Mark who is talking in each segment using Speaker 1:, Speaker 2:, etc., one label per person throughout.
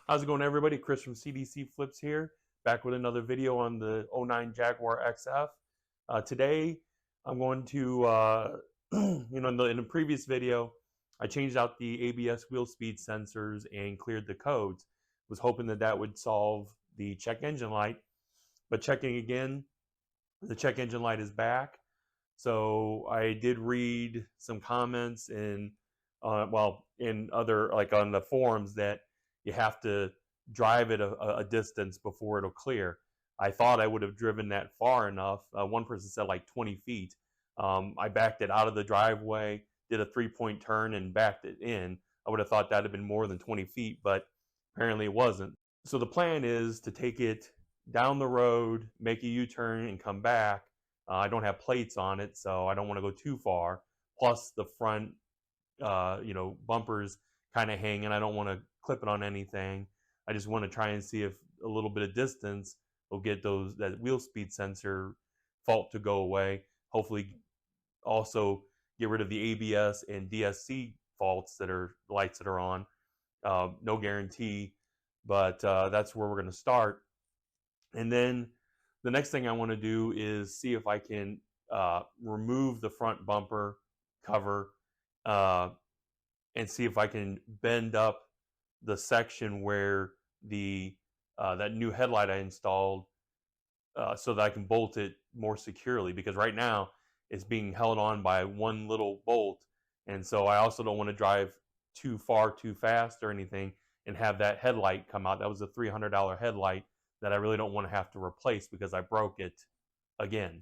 Speaker 1: How's it going, everybody? Chris from CDC Flips here, back with another video on the '09 Jaguar XF. Today, I'm going to, in the previous video, I changed out the ABS wheel speed sensors and cleared the codes. Was hoping that that would solve the check engine light, but checking again, the check engine light is back. So I did read some comments in other, like on the forums, that you have to drive it a distance before it'll clear. I thought I would have driven that far enough. One person said like 20 feet. I backed it out of the driveway, did a 3-point turn, and backed it in. I would have thought that would have been more than 20 feet, but apparently it wasn't. So the plan is to take it down the road, make a U-turn, and come back. I don't have plates on it, so I don't want to go too far. Plus, the front, bumpers kind of hanging. I don't want to clip it on anything. I just want to try and see if a little bit of distance will get that wheel speed sensor fault to go away. Hopefully, also get rid of the ABS and DSC faults lights that are on. No guarantee, but that's where we're going to start. And then the next thing I want to do is see if I can remove the front bumper cover and see if I can bend up the section where that new headlight I installed so that I can bolt it more securely, because right now it's being held on by one little bolt, and so I also don't want to drive too far too fast or anything and have that headlight come out. That was a $300 headlight that I really don't want to have to replace because I broke it again.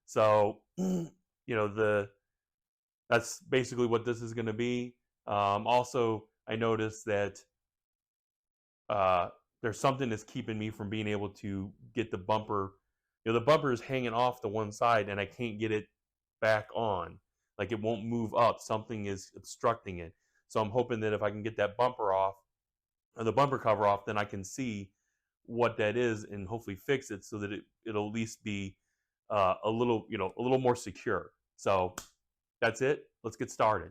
Speaker 1: So, that's basically what this is going to be. Also, I noticed that there's something that's keeping me from being able to get the bumper. The bumper is hanging off the one side, and I can't get it back on. Like, it won't move up. Something is obstructing it. So I'm hoping that if I can get that bumper off, or the bumper cover off, then I can see what that is and hopefully fix it so that it'll at least be a little more secure. So that's it. Let's get started.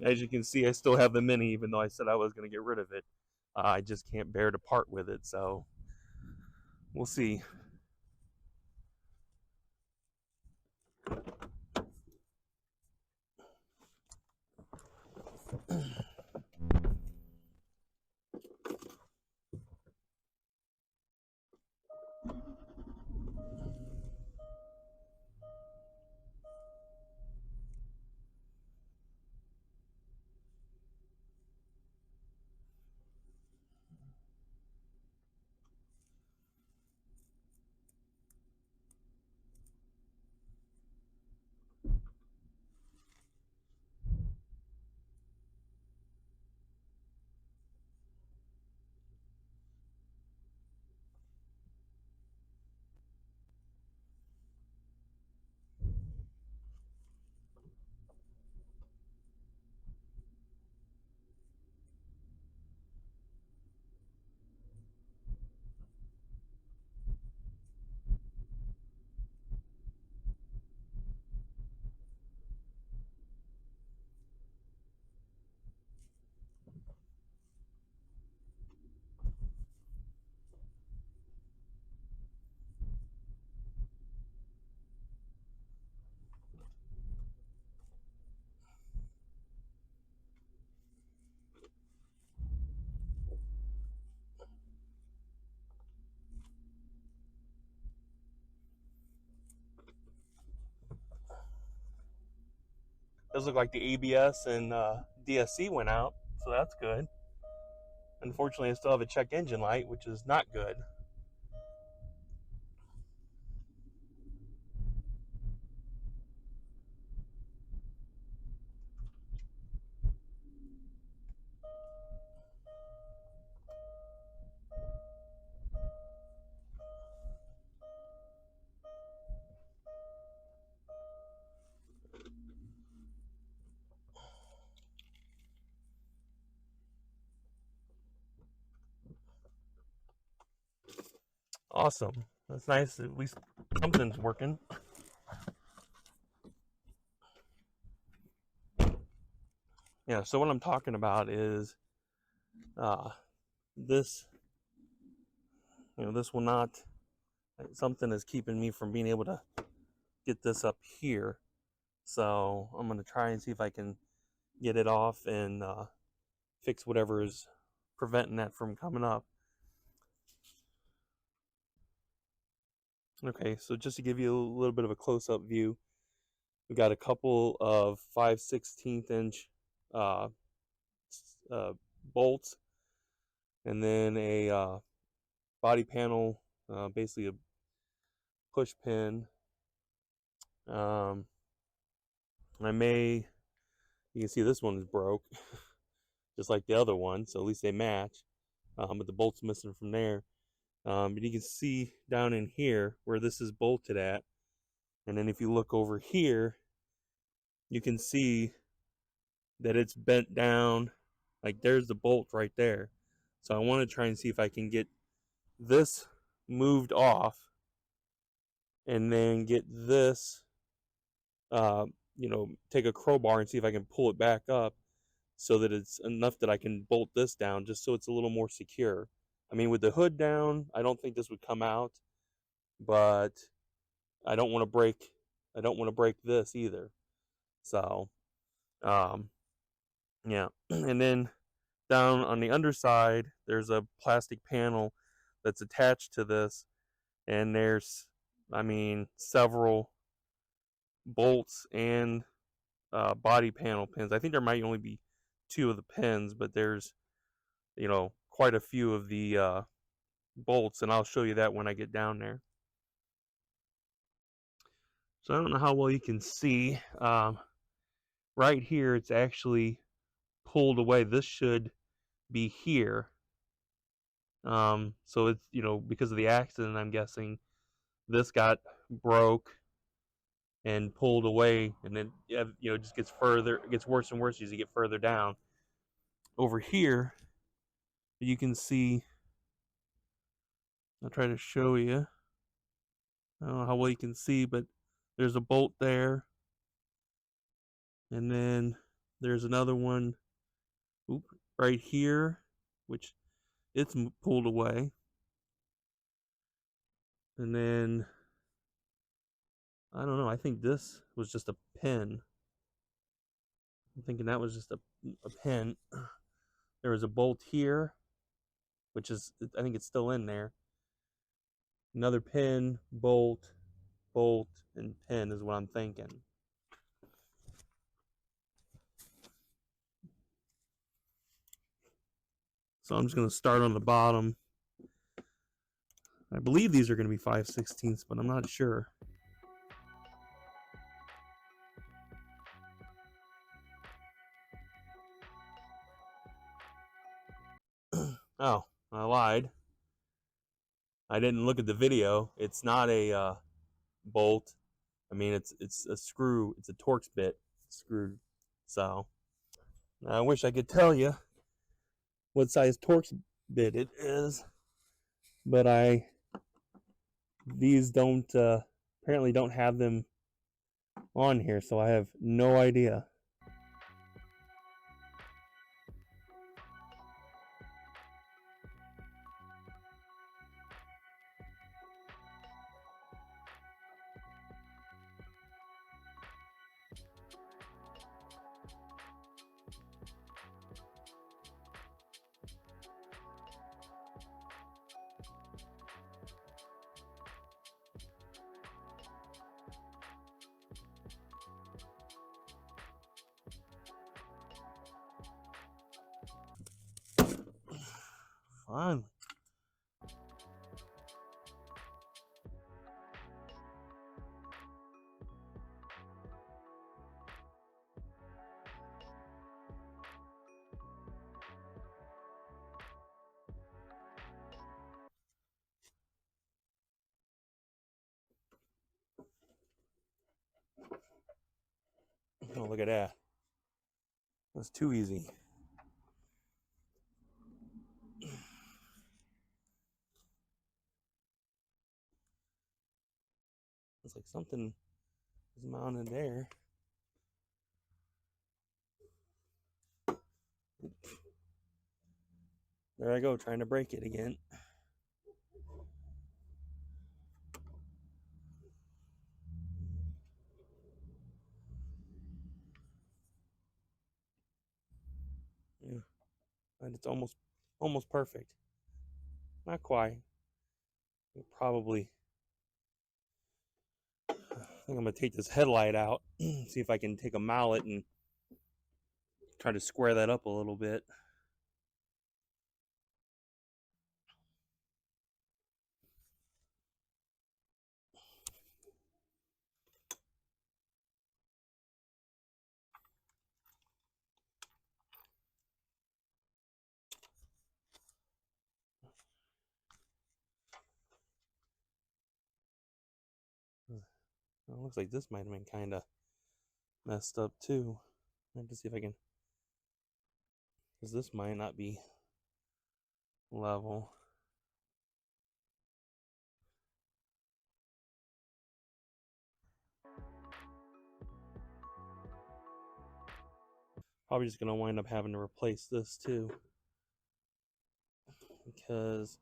Speaker 1: As you can see, I still have the Mini, even though I said I was going to get rid of it. I just can't bear to part with it, so we'll see. Does look like the ABS and DSC went out, so that's good. Unfortunately, I still have a check engine light, which is not good. Awesome. That's nice. At least something's working. Yeah, so what I'm talking about is this, this will not, something is keeping me from being able to get this up here. So I'm going to try and see if I can get it off and fix whatever is preventing that from coming up. Okay, so just to give you a little bit of a close-up view, we got a couple of 5/16 inch bolts, and then a body panel, basically a push pin. You can see this one is broke, just like the other one, so at least they match, but the bolt's missing from there. But you can see down in here where this is bolted at, and then if you look over here, you can see that it's bent down. Like there's the bolt right there. So I want to try and see if I can get this moved off and then get this, take a crowbar and see if I can pull it back up so that it's enough that I can bolt this down just so it's a little more secure. I mean, with the hood down, I don't think this would come out, but I don't want to break this either. So, yeah. And then down on the underside, there's a plastic panel that's attached to this, and there's, several bolts and body panel pins. I think there might only be 2 of the pins, but there's, quite a few of the bolts, and I'll show you that when I get down there. So I don't know how well you can see. Right here, it's actually pulled away. This should be here. So it's, because of the accident, I'm guessing this got broke and pulled away, and then it just gets worse and worse as you get further down. Over here, you can see, I'll try to show you. I don't know how well you can see, but there's a bolt there, and then there's another one right here, which it's pulled away, and then I don't know, I think this was just a pin. I'm thinking that was just a pin. There was a bolt here, which is, I think it's still in there. Another pin, bolt, and pin is what I'm thinking. So I'm just going to start on the bottom. I believe these are going to be 5/16, but I'm not sure. Oh, I lied. I didn't look at the video. It's not a bolt. I mean, it's a screw. It's a Torx bit screwed. So I wish I could tell you what size Torx bit it is, but these don't apparently don't have them on here, so I have no idea. Fine. Oh, look at that. That's too easy. Looks like something is mounted there. There I go, trying to break it again. Yeah, and it's almost perfect. Not quite. Probably. I think I'm gonna take this headlight out, see if I can take a mallet and try to square that up a little bit. Well, it looks like this might have been kind of messed up too. I have to see if I can, because this might not be level. Probably just gonna wind up having to replace this too, because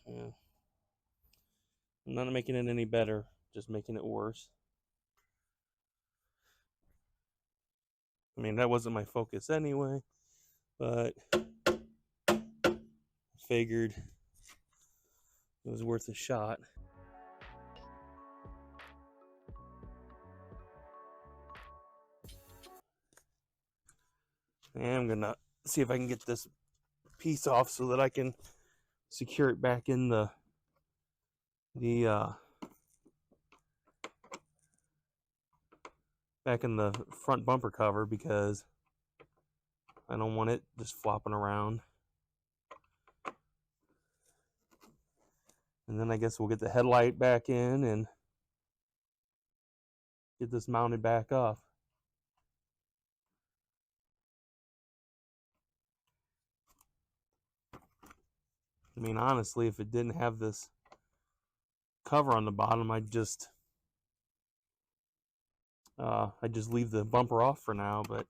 Speaker 1: yeah, I'm not making it any better, just making it worse. I mean, that wasn't my focus anyway, but figured it was worth a shot. And I'm gonna see if I can get this piece off so that I can secure it back in the front bumper cover, because I don't want it just flopping around. And then I guess we'll get the headlight back in and get this mounted back up. I mean, honestly, if it didn't have this cover on the bottom, I'd just leave the bumper off for now, but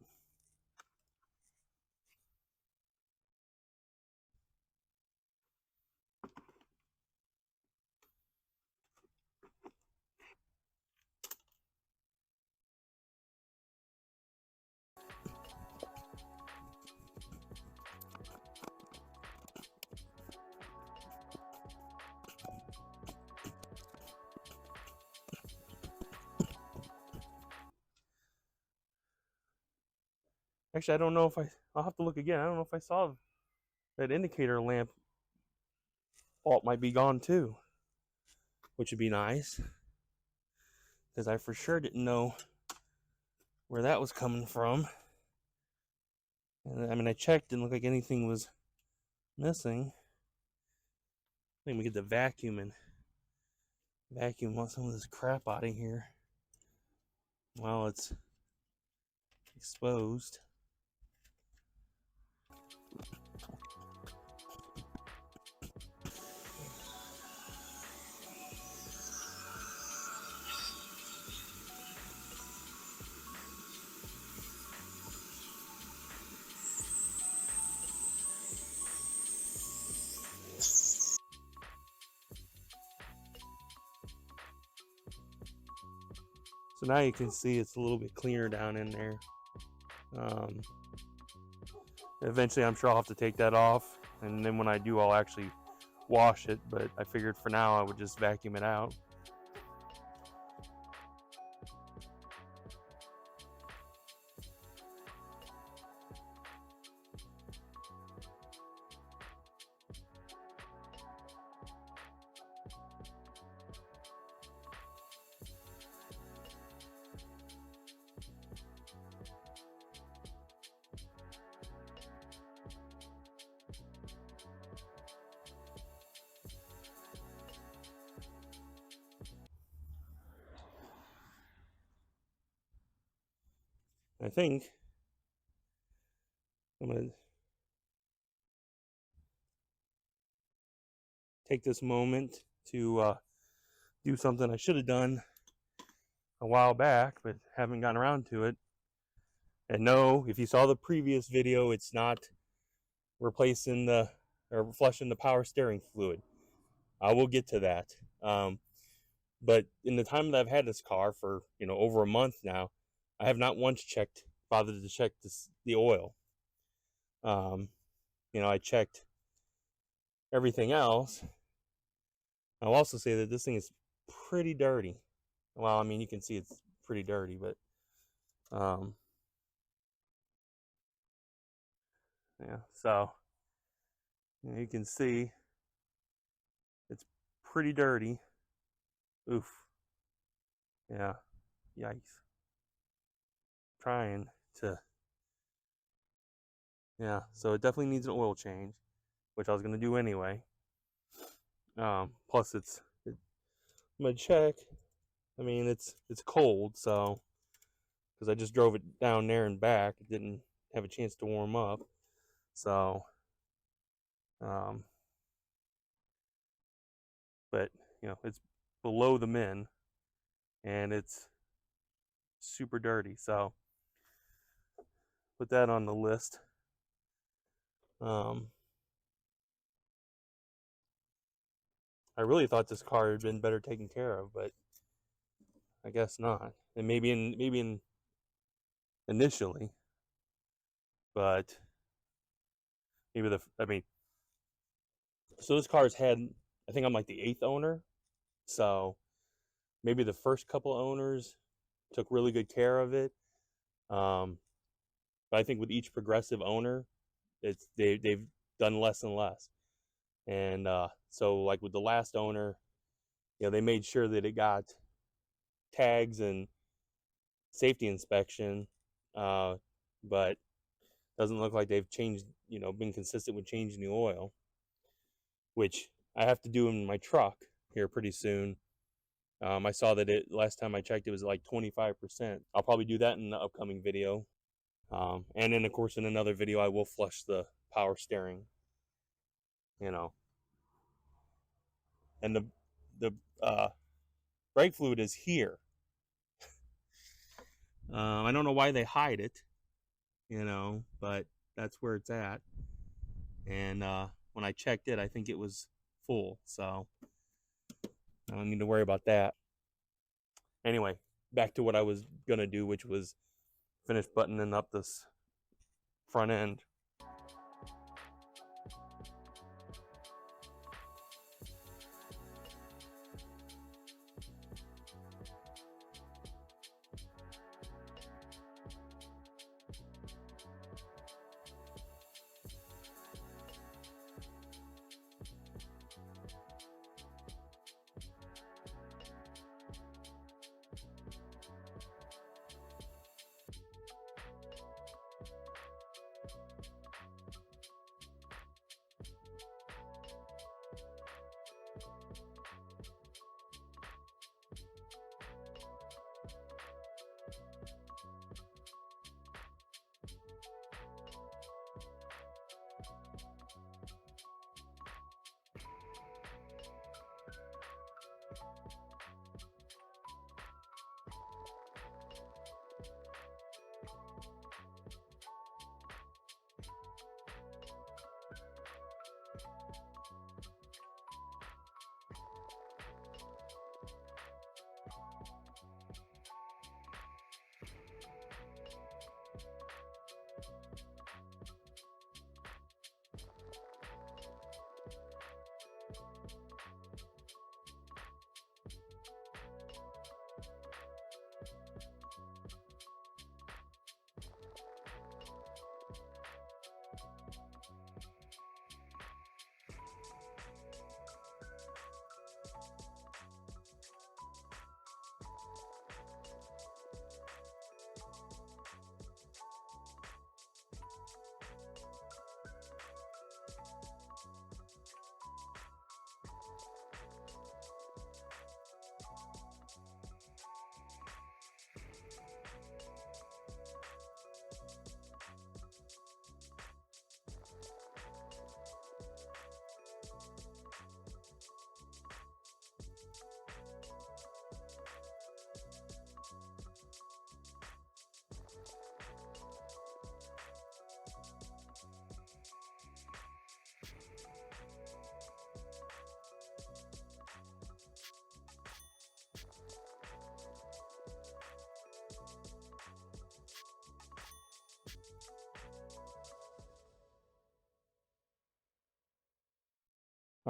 Speaker 1: actually, I don't know if I'll have to look again. I don't know if I saw that indicator lamp fault might be gone too, which would be nice, because I for sure didn't know where that was coming from. And I mean, I checked, didn't look like anything was missing. I think we get the vacuum and vacuum some of this crap out of here while it's exposed. So now you can see it's a little bit cleaner down in there. Eventually, I'm sure I'll have to take that off, and then when I do, I'll actually wash it, but I figured for now I would just vacuum it out. I think I'm going to take this moment to do something I should have done a while back, but haven't gotten around to it. And no, if you saw the previous video, it's not replacing or flushing the power steering fluid. I will get to that. But in the time that I've had this car for, over a month now, I have not once bothered to check the oil. I checked everything else. I'll also say that this thing is pretty dirty. Well, I mean, you can see it's pretty dirty, but yeah, so you can see it's pretty dirty. Oof. Yeah, yikes. Trying to, yeah, so it definitely needs an oil change, which I was going to do anyway. Plus I'm going to check. I mean, it's cold, so, because I just drove it down there and back, it didn't have a chance to warm up, so, but, it's below the min, and it's super dirty, so put that on the list. I really thought this car had been better taken care of, but I guess not. And maybe initially, but so this car's had, I think I'm like the 8th owner, so maybe the first couple owners took really good care of it. But I think with each progressive owner, they've done less and less. And so like with the last owner, they made sure that it got tags and safety inspection, but doesn't look like they've changed, been consistent with changing the oil, which I have to do in my truck here pretty soon. I saw that last time I checked, it was like 25%. I'll probably do that in the upcoming video. And then of course in another video, I will flush the power steering, and the brake fluid is here. I don't know why they hide it, but that's where it's at. And when I checked it, I think it was full, so I don't need to worry about that. Anyway, back to what I was gonna do, which was finish buttoning up this front end.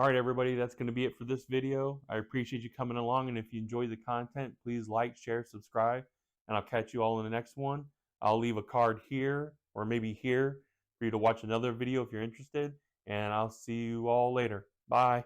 Speaker 1: All right, everybody, that's going to be it for this video. I appreciate you coming along, and if you enjoy the content, please like, share, subscribe, and I'll catch you all in the next one. I'll leave a card here or maybe here for you to watch another video if you're interested, and I'll see you all later. Bye.